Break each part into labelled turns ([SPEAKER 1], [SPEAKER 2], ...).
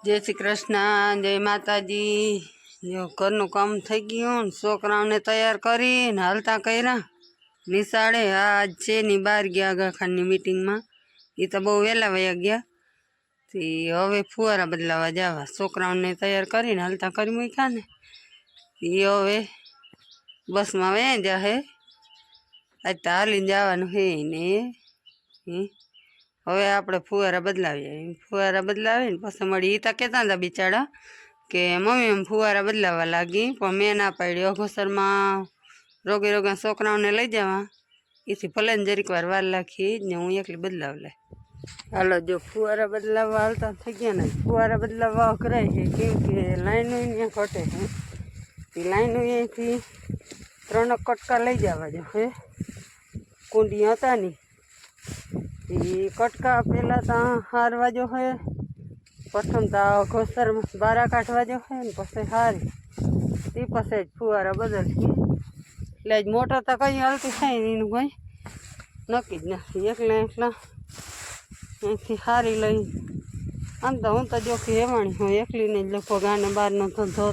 [SPEAKER 1] जय श्री कृष्ण, जय माताजी। जो घरનું કામ થઈ ગયું, છોકરાઓને તૈયાર કરીને હાલતા કર્યા નિશાળે। આજ છે ની 12 ગયા આગાખાનની મીટિંગમાં, એ તો બહુ વહેલા વયા ગયા। તે હવે ફુવારા બદલાવા જવા, છોકરાઓને તૈયાર કરીને હાલતા કરી મૂક્યા ને એ હવે બસમાં વયા જાહે। આજ તો હાલીને જવાનું હે ને હવે આપણે ફુવારા બદલાવીને પછી મળી। એ તો કહેતા હતા બિચારા કે મમ્મી એમ ફુવારા બદલાવા લાગી, પણ મેં ના પાડી। અઘોસરમાં રોગે છોકરાઓને લઈ જવા, એથી ભલે ને જરીક વાર લાખી ને હું એકલી બદલાવ લે। હાલો, જો ફુવારા બદલાવવા હાલતા થઈ ગયા ને, ફુવારા બદલાવવા અઘરાય છે કેમ કે લાઈનો અહીંયા ઘટે છે। એ લાઈનો અહીંયાથી 3 કટકા લઈ જવા જો હે, કુંડી હતા નહીં એ કટકા પહેલાં ત્યાં હારવા જો હે। પ્રથમ તો ઘોસરમાં બારા કાઢવા જો હે ને પછી હારી, એ પછી જ ફુવારા બદલતી। એટલે જ મોટર તો કંઈ હાલતી થાય ને એનું કંઈ નક્કી જ નથી। એકલા અહીંથી હારી લઈ આમ તો હું તો જોખી હેવાણી હું એકલીને જ લગભગ આને બહારનો ધંધો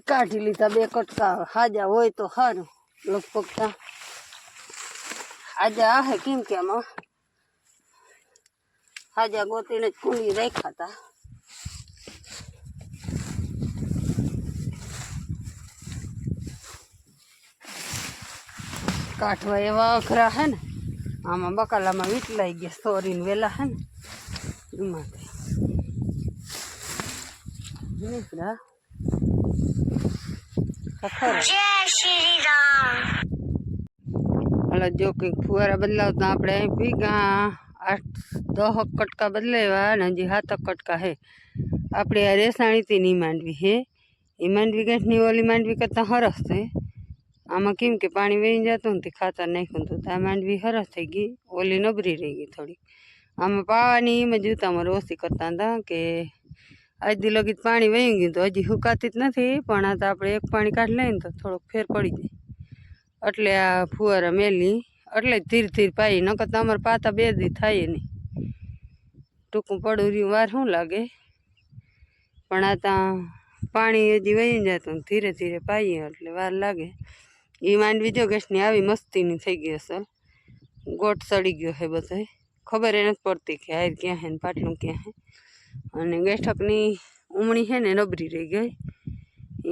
[SPEAKER 1] કાઢી લીધા। 2 કટકા હાજા હોય તો સારું, લગભગ હાજા આહે કેમ કે આમાં હાજા ગોતીને જ કુંડી રાખ્યા હતા। કાઢવા એવા અઘરા હે ને, આમાં બકાલામાં વીટલાઈ ગયા સોરીને વેલા હે ને એમાંથી નીકળ્યા। જય શ્રી રામ। હાલો, જો કંઈક ફુવારા બદલાવતા આપણે અહીં ભીગા 8-10 કટકા બદલાવ્યા અને હજી 7 કટકા હે। આપણે આ રેસાણીથી માંડવી હે, એ માંડવી ગાંઠની ઓલી માંડવી કરતાં સરસ છે। આમાં કેમ કે પાણી વહી જતું ને તે ખાતર નાખ્યું હતું, તો આ માંડવી સરસ થઈ ગઈ, ઓલી નબરી રહી ગઈ થોડીક। આમાં પાવાની એમ જ ઉતામળ ઓછી કરતા હતા કે આજ દી લગી પાણી વહી ગયું તો હજી સુકાતી જ નથી, પણ આ તો આપણે એક પાણી કાઢી લઈએ ને તો થોડોક ફેર પડી જાય। એટલે આ ફુવારા મેલી એટલે જ ધીરે પાઈ, નકર તો અમારે પાતા 2 દી થાય નહીં, ટૂંકું પડું રહ્યું વાર શું લાગે। પણ આ ત્યાં પાણી હજી વહી જતું ને ધીરે પાઈએ એટલે વાર લાગે। એ માંડવી જો ગેસની આવી મસ્તીની થઈ ગઈ અસલ, ગોટ સડી ગયો છે બધો, ખબર એ નથી પડતી કે હાર ક્યાં છે ને પાટલું ક્યાં છે। અને ગેઠકની ઉમણી છે ને નબરી રહી ગઈ,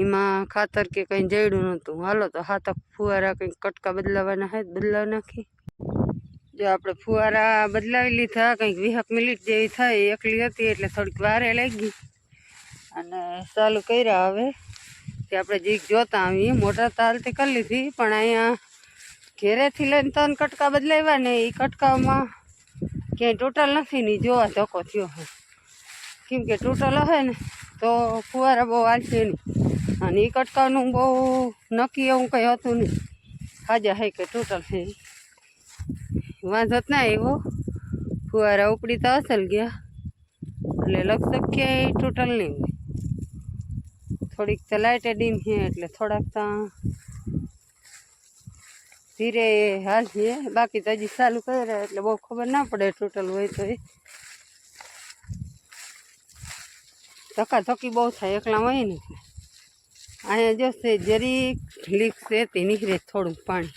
[SPEAKER 1] એમાં ખાતર કે કંઈ જડ્યું નહોતું। હાલો તો 7 ફુવારા કંઈક કટકા બદલાવાના છે, બદલાવી નાખી। જો આપણે ફુવારા બદલાવી લીધા, કંઈક 20 મિનિટ જેવી થઈ, એકલી હતી એટલે થોડીક વારે લાગી અને ચાલુ કર્યા। હવે કે આપણે જીક જોતા આવીએ, મોટર તો હાલતી કરી લીધી, પણ અહીંયા ઘેરેથી લઈને 3 કટકા બદલાવ્યા ને એ કટકામાં ક્યાંય ટોટલ નથી ને જોવા ધક્કો થયો હોય, કેમ કે ટોટલ હશે ને તો ફુવારા બહુ હાલશે નહીં, અને એ કટકાનું બહુ નક્કી એવું કંઈ હતું નહીં, હાજા હે કે ટોટલ છે વાંધો જ ના આવ્યો। ફુવારા ઉપડી તો અસલ ગયા એટલે લગભગ ક્યાંય ટોટલ નહીં હોય, થોડીક તો લાઇટે ડીમ છે એટલે થોડાક ત્યાં ધીરે હાલશે। બાકી તો હજી ચાલુ કર્યા એટલે બહુ ખબર ના પડે ટોટલ હોય તો। ધક્કાધક્કી બહુ થાય એકલા હોય ને, અહીંયા જોશે જરીક લીક છે તે નીકળે થોડુંક પાણી,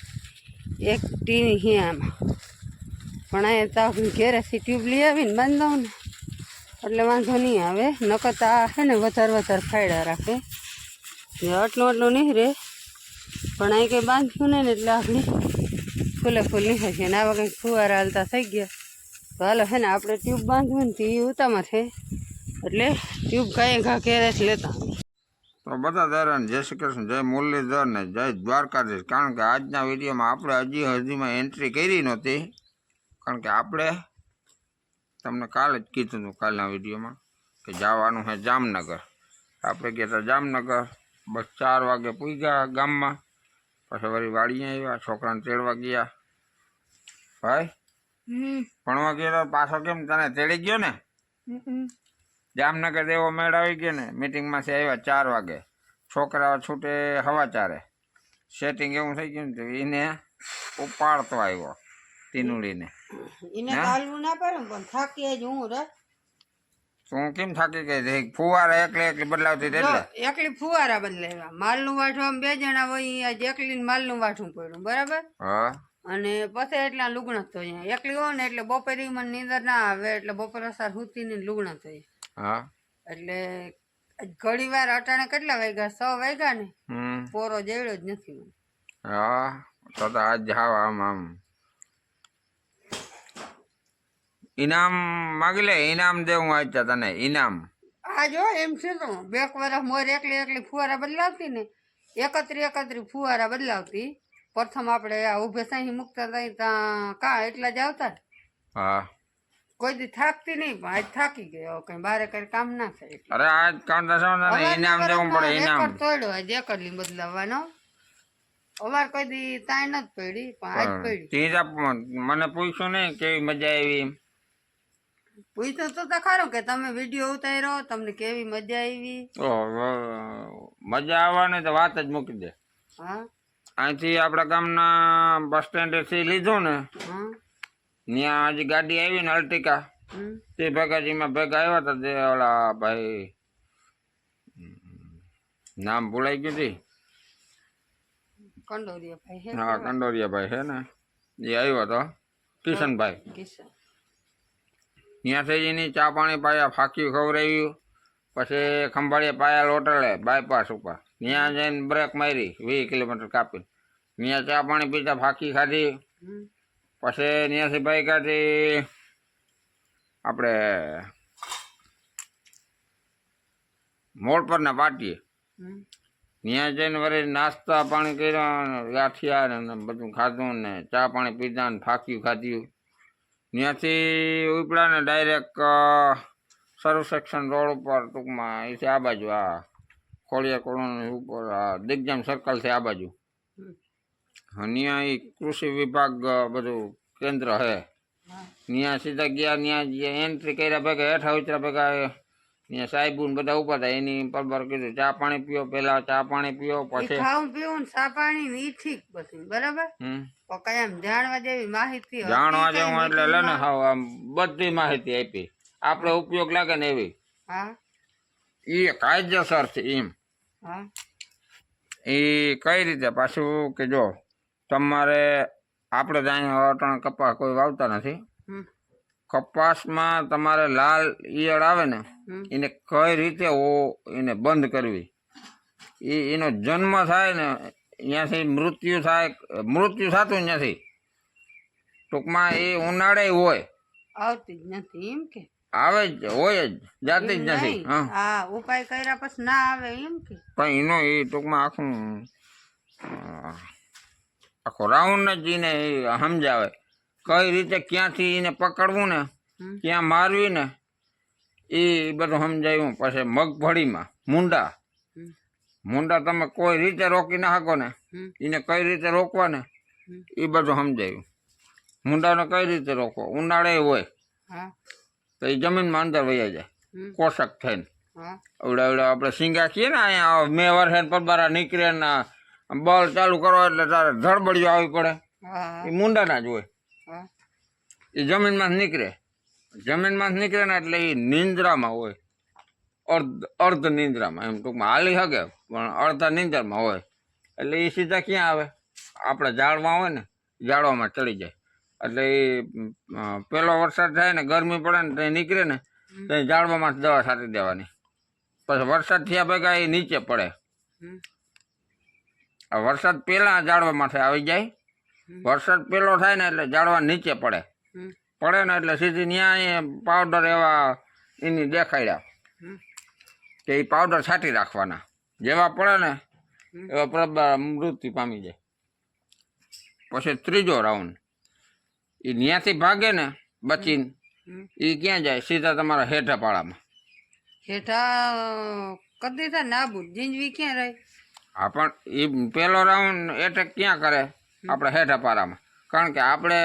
[SPEAKER 1] એક ટીની છે આમાં, પણ અહીંયા તો ઘેરેથી ટ્યુબ લઈ આવીને બાંધી દઉં ને એટલે વાંધો નહીં આવે। નકર તો આ છે ને વધારે ફાયડા રાખે, આટલું નીકળે, પણ અહીં કંઈ બાંધ્યું નહીં ને એટલે આપણે ફૂલ નીકળે છે ને આવા કંઈક ફુવારા હાલતા થઈ ગયા। તો હાલો છે ને આપણે ટ્યુબ બાંધવું ને તે ઉતામાં છે એટલે ટ્યુબ કાંઈ ઘેરેથી લેતા।
[SPEAKER 2] તો બધા દારાને જય શ્રી કૃષ્ણ, જય મુરલીધર ને જય દ્વારકાધીશ। કારણ કે આજના વિડીયોમાં આપણે હજીમાં એન્ટ્રી કરી નહોતી, કારણ કે આપણે તમને કાલે જ કીધું હતું કાલના વિડીયોમાં કે જવાનું છે જામનગર। આપણે ગયા હતા જામનગર, બસ 4 વાગે પૂગ્યા ગામમાં, પછી વળી વાડીએ આવ્યા, છોકરાને તેડવા ગયા। ભાઈ ભણવા ગયો પાછો કેમ તને તેડી ગયો ને? જામનગર એવો મેળ આવી ગયો ને, મિટિંગમાંથી આવ્યા 4 વાગે, છોકરાઓ છૂટે 4:15, સેટિંગ એવું થઈ ગયું ને તો એને ઉપાડતો આવ્યો। તીનુડીને
[SPEAKER 1] એને તો હાલવું ના પડે ને, પણ થાકી જ હું રે.
[SPEAKER 2] તું કેમ થાકી ગઈ છે? ફુવારા એકલી એકલી બદલાવતી હતી એટલે
[SPEAKER 1] એકલી ફુવારા બદલાવ્યા. માલનું વાઠવા બે જણા હોય, આજ એકલી માલનું વાઠવું પડ્યું, બરાબર.
[SPEAKER 2] હા
[SPEAKER 1] અને પછી એટલા લુગણા ધોયા. એકલી હોય ને એટલે બપોરે મને નીંદર ના આવે, એટલે બપોર સાર હુતીને લુગણા ધોયા.
[SPEAKER 2] હા
[SPEAKER 1] એટલે ઘડી વાર અટાણે કેટલા વાગ્યા? 6 વાગ્યા ને. પોરો જેવડો જ નથી મને.
[SPEAKER 2] હા તો આજ જાવ આમ આમ ઇનામ માગી લે. ઇનામ દેવું આજ તને ઇનામ.
[SPEAKER 1] આ જો એમ છે તો 2 વર્ષ મોર એકલી ફુવારા બદલાવતી ને, 31 ફુવારા બદલાવતી. પ્રથમ આપણે આ ઉભે સાહી મૂકતા હતા ત્યાં કા એટલા જ આવતા.
[SPEAKER 2] હા
[SPEAKER 1] કોઈ દી થાકતી નહીં, પણ આજ થાકી ગયો. કઈ બારે કઈ કામ ના થાય.
[SPEAKER 2] અરે આજ કાંતા ઇનામ દેવું પડે. ઇનામ
[SPEAKER 1] તોડ્યો આજ એકલી બદલાવવાનો. અમાર કોઈ દી તાઈ નથી પડી, પણ આજ પડી.
[SPEAKER 2] ત્રીજા મને પૂછ્યું નહીં કેવી મજા આવી.
[SPEAKER 1] પૂછતો તો ખરો કે તમે વિડીયો ઉતાર્યો, તમને કેવી મજા આવી.
[SPEAKER 2] મજા આવવાની તો વાત જ મૂકી દે.
[SPEAKER 1] હા
[SPEAKER 2] અહીંથી આપણા ગામના બસ સ્ટેન્ડ થી લીધું ને,
[SPEAKER 1] હા
[SPEAKER 2] ત્યાં હજી ગાડી આવી ને અર્ટિકા. તે ભેગાજીમાં ભેગા આવ્યા હતા. તે ઓલા ભાઈ નામ ભૂલાઈ ગયું હતી.
[SPEAKER 1] કંડોરિયા ભાઈ.
[SPEAKER 2] હા કંડોરિયા ભાઈ છે ને, એ આવ્યો હતો કિશનભાઈ. ત્યાંથી એની ચા પાણી પાયા, ફાંક્યું ખવડાવ્યું. પછી ખંભાળીએ પાયા હોટલે બાયપાસ ઉપર. ત્યાં જઈને બ્રેક મારી 20 કિલોમીટર કાપીને. ત્યાં ચા પાણી પીતા, ફાંકી ખાધી. પછી ત્યાંથી બાઈકાથી આપણે મોડ પર ના પાટીએ. ત્યાં જઈને વળી નાસ્તા પાણી કર્યા, ગાંઠિયા ને બધું ખાધું ને ચા પાણી પીધા ને ફાંક્યું ખાધ્યું. ત્યાંથી ઉપડા ને ડાયરેક્ટ સર્વ સેક્શન રોડ ઉપર, ટૂંકમાં એથી આ બાજુ આ ખોડિયાર કોલોની ઉપર દિગ્જામ સર્કલથી આ બાજુ. ત્યાં એ કૃષિ વિભાગ બધું કેન્દ્ર છે. ત્યાં સીધા ગયા. ત્યાં એન્ટ્રી કર્યા ભેગા હેઠા ઉતર્યા ભેગા ત્યાં સાહેબુ ને બધા ઉભા હતા. એની પરબાર કીધું ચા પાણી પીઓ, પેલા ચા પાણી પીઓ, પછી
[SPEAKER 1] ખાવું પીવું ચા પાણી ઈ ઠીક. પછી બરાબર. કાયમ જાણવા જેવી માહિતી
[SPEAKER 2] જાણવા જેવું એટલે લે ને હાવ આમ બધી માહિતી આપી. આપણે ઉપયોગ લાગે ને એવી. એ કાયદેસર છે એમ. એ કઈ રીતે પાછું કે જો તમારે આપણે જ અહીંયા અટાણે કપાસ કોઈ વાવતા નથી. કપાસમાં તમારે લાલ ઈયળ આવે ને, એને કઈ રીતે એને બંધ કરવી. એનો જન્મ થાય ને ત્યાંથી મૃત્યુ થાય, મૃત્યુ થતું નથી. ટૂંકમાં એ ઉનાળે હોય,
[SPEAKER 1] આવતી જ નથી એમ કે
[SPEAKER 2] આવે જ હોય જ, જાતી જ નથી.
[SPEAKER 1] હા ઉપાય કર્યા પછી ના આવે એમ કે
[SPEAKER 2] પણ એનો એ ટૂંકમાં આખો રાઉન્ડ જ એને સમજાવે કઈ રીતે ક્યાંથી એને પકડવું ને ક્યાં મારવી ને એ બધું સમજાવ્યું. પછી મગફળીમાં મૂંડા તમે કોઈ રીતે રોકી ના શકો ને, એને કઈ રીતે રોકવા ને એ બધું સમજાયું. મૂંડાને કઈ રીતે રોકવો, ઉનાળે હોય તો એ જમીનમાં અંદર વહી જાય કોશક થઈને. એવડા એવડા આપણે શીંગા કહીએ ને અહીંયા મે વર્ષે પરબારા નીકળે ને બળ ચાલુ કરો એટલે તારે ધડબડીઓ આવી પડે. એ મૂંડાના જ હોય. એ જમીનમાં નીકળે. જમીનમાં નીકળે ને એટલે એ નિંદ્રામાં હોય, અર્ધ નિંદ્રામાં. એમ ટૂંકમાં હાલી શકે પણ અડધા નિંદ્રામાં હોય. એટલે એ સીધા ક્યાં આવે? આપણે ઝાડવા હોય ને ઝાડવામાં ચડી જાય. એટલે એ પેલો વરસાદ થાય ને ગરમી પડે ને તો નીકળે ને તો ઝાડવામાં દવા છાંટી દેવાની. પછી વરસાદ થયા ભેગા એ નીચે પડે. વરસાદ પહેલાં ઝાડવા માથે આવી જાય. વરસાદ પહેલો થાય ને એટલે ઝાડવા નીચે પડે ને એટલે સીધી ત્યાં પાવડર એવા એની દેખાડ્યા કે એ પાવડર છાંટી રાખવાના. જેવા પડે ને એવા પ્રબળ મૃત્યુ પામી જાય. પછી ત્રીજો રાઉન્ડ એ ત્યાંથી ભાગે ને બચીને એ ક્યાં જાય? સીધા તમારા હેઠા પાળામાં.
[SPEAKER 1] હેઠા કદી થાય નાબૂદ જીંજવી ક્યાં રહે?
[SPEAKER 2] હા પણ એ પહેલો રાઉન્ડ એટેક ક્યાં કરે? આપણે હેઠા પારામાં. કારણ કે આપણે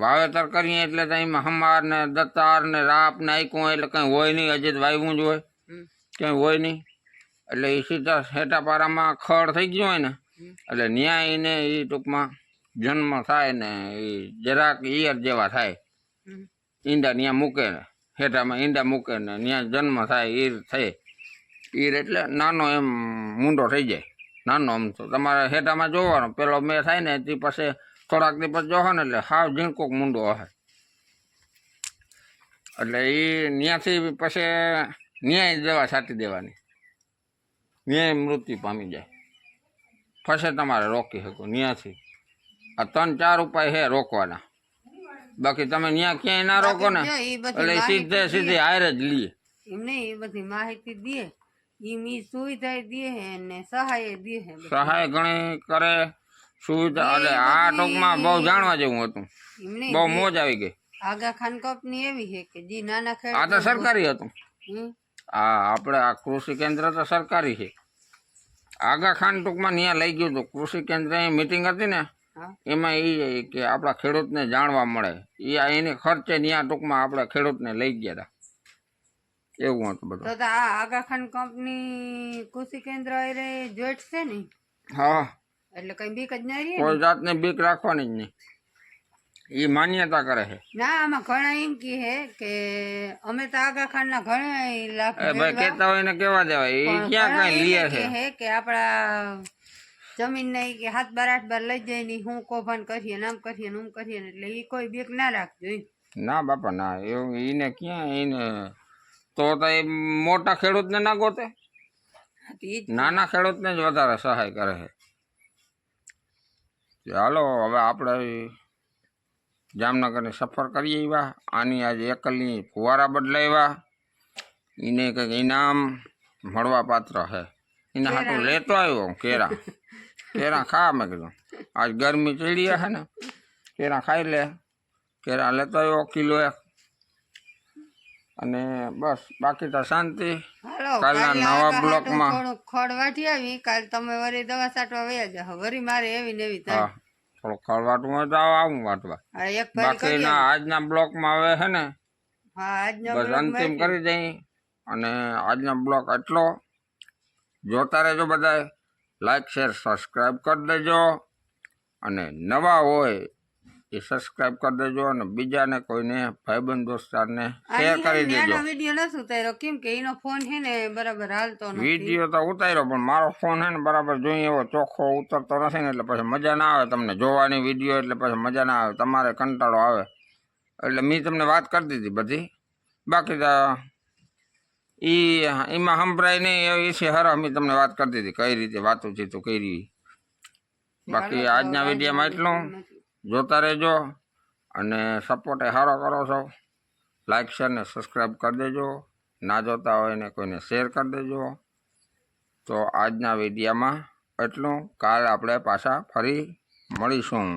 [SPEAKER 2] વાવેતર કરીએ એટલે તો એમાં હમાર ને દતાર ને રાપ ને આઈકું એટલે કંઈ હોય નહીં. હજી તો વાવ્યું જ હોય, ક્યાંય હોય નહીં. એટલે એ સીધા હેઠા પારામાં ખડ થઈ ગયો હોય ને એટલે ન્યાય એને એ ટૂંકમાં જન્મ થાય ને એ જરાક ઈયર જેવા થાય,
[SPEAKER 1] હમ.
[SPEAKER 2] ઈંડા ત્યાં મૂકે ને હેઠામાં ઈંડા મૂકે ને ત્યાં જન્મ થાય ઈર થાય. ઈર એટલે નાનો એમ મૂંડો થઈ જાય, નાનો આમ તો તમારે હેઠામાં જોવાનો પેલો મેં થાય ને તે પછી થોડાક દી પછી જોવો ને એટલે હાવ ઝીણકોક મૂંડો હશે. એટલે એ ત્યાંથી પછી ન્યાય દવા છાંટી દેવાની, ન્યાય મૃત્યુ પામી જાય. પછી તમારે રોકી શકો ત્યાંથી. આ 3-4 ઉપાય છે રોકવાના, બાકી તમે ત્યાં ક્યાંય ના રોકો ને
[SPEAKER 1] જો એ બધી
[SPEAKER 2] એટલે સીધે
[SPEAKER 1] માહિતી
[SPEAKER 2] સીધી હારે જ લઈએ.
[SPEAKER 1] એમ નહીં, એ બધી માહિતી દે, ઈ સુવિધા દે હે ને સહાય દે હે બધી.
[SPEAKER 2] સહાય ઘણી કરે, સુવિધા. એટલે
[SPEAKER 1] એ
[SPEAKER 2] આ
[SPEAKER 1] બધી
[SPEAKER 2] ટૂંકમાં બહુ જાણવા જેવું હતું,
[SPEAKER 1] એમ નહીં,
[SPEAKER 2] બહુ મોજ આવી ગઈ.
[SPEAKER 1] આગા ખાન કંપની એવી છે કે જે નાના
[SPEAKER 2] આ તો
[SPEAKER 1] ખેડૂત
[SPEAKER 2] સરકારી હતું.
[SPEAKER 1] હમ.
[SPEAKER 2] આ આપણે આ કૃષિ કેન્દ્ર તો સરકારી છે. આગા ખાન ટૂંકમાં ત્યાં લઈ ગયું હતું કૃષિ કેન્દ્ર, મિટિંગ હતી ને
[SPEAKER 1] હા.
[SPEAKER 2] એમાં એ કે આપણા ખેડૂતને જાણવા મળે, એને ખર્ચે ત્યાં ટૂંકમાં આપણા ખેડૂતને લઈ ગયા હતા. એવું હતું બધું.
[SPEAKER 1] તો આ આગા ખાન કંપની કૃષિ કેન્દ્ર એ જોઈટ છે ને,
[SPEAKER 2] હા,
[SPEAKER 1] એટલે કઈ બીક જ ના રહે
[SPEAKER 2] કોઈ
[SPEAKER 1] ને.
[SPEAKER 2] જાતને બીક રાખવાની જ નહીં, એ માન્યતા કરે છે.
[SPEAKER 1] ના, આમાં ઘણા એમ કહે કે અમે તો આગા ખાન ના ઘણા લાભ
[SPEAKER 2] એ ભાઈ કહેતા હોય ને કેવા દેવાય, એ
[SPEAKER 1] પણ
[SPEAKER 2] ક્યાં
[SPEAKER 1] ઘણા
[SPEAKER 2] કઈ લે
[SPEAKER 1] એમ
[SPEAKER 2] છે.
[SPEAKER 1] કહે કે આપણા જમીન ને કે 7-8 બાર લઈ જાય ને હું કૌભાંડ કરીએ ને આમ કરીએ ને કરીએ ને, એટલે એ કોઈ બીક ના રાખજો એમ.
[SPEAKER 2] ના બાપા ના, એવું એને ક્યાં, એને તો એ મોટા ખેડૂતને ના ગોતે,
[SPEAKER 1] ઈ જ
[SPEAKER 2] નાના ખેડૂતને જ વધારે સહાય કરે છે. ચાલો હવે આપણે જામનગરની સફર કરીએ એવા. આની આજે એકલની ફુવારા બદલાવ્યા, એને કંઈક ઇનામ મળવા પાત્ર છે. એના હાટું લેતો આવ્યો કેરા. કેરા ખા મેં કીધું, આજ ગરમી ચડી છે ને, કેરા ખાઈ લે. કેરા લેતો આવ્યો કિલો 1. અને બસ બાકી તો શાંતિ.
[SPEAKER 1] હાલો,
[SPEAKER 2] કાલના
[SPEAKER 1] કાલે
[SPEAKER 2] નવા
[SPEAKER 1] આગા
[SPEAKER 2] બ્લોકમાં
[SPEAKER 1] હાટું થોડુંક ખડ વાટી આવી, કાલ તમે વળી દવા છાંટવા વયા જાઓ, વળી મારે એવી ને એવી થાય.
[SPEAKER 2] હા, થોડું ખળવાટું હોય તો આવું વાટવા.
[SPEAKER 1] હા, એક ફરી
[SPEAKER 2] બાકી
[SPEAKER 1] કરી
[SPEAKER 2] ના આજના બ્લોકમાં હવે છે ને
[SPEAKER 1] હા આજનો
[SPEAKER 2] બસ
[SPEAKER 1] બ્લોગ
[SPEAKER 2] અંતિમ
[SPEAKER 1] વાંચી.
[SPEAKER 2] કરી દઈ. અને આજનો બ્લોગ એટલો. જોતા રહેજો બધાય, લાઈક શેર સબસ્ક્રાઈબ કરી દેજો. અને નવા હોય એ સબસ્ક્રાઈબ કરી દેજો, અને બીજાને કોઈને ભાઈબંધ દોસ્તારને શેર કરી દેજો.
[SPEAKER 1] નાનો વિડીયો નથી ઉતાર્યો કેમ કે એનો ફોન છે ને બરાબર હાલતો નથી.
[SPEAKER 2] વિડીયો તો ઉતાર્યો પણ મારો ફોન છે ને બરાબર જોઈએ એવો ચોખ્ખો ઉતરતો નથી ને, એટલે પછી મજા ના આવે તમને જોવાની વિડીયો, એટલે પછી મજા ના આવે, તમારે કંટાળો આવે. એટલે મેં તમને વાત કરી દીધી બધી. બાકી તો એમાં સંભળાય નહીં એ વિશે હર અમે તમને વાત કરી દીધી કઈ રીતે વાતો છે તો કઈ રહી. બાકી આજના વિડીયોમાં એટલું. જોતા રહેજો અને સપોર્ટ એ સારો કરો છો. લાઈક શેર ને સબસ્ક્રાઈબ કરી દેજો. ના જોતા હોય ને કોઈને શેર કરી દેજો. તો આજના વિડીયોમાં એટલું. કાલ આપણે પાછા ફરી મળીશું.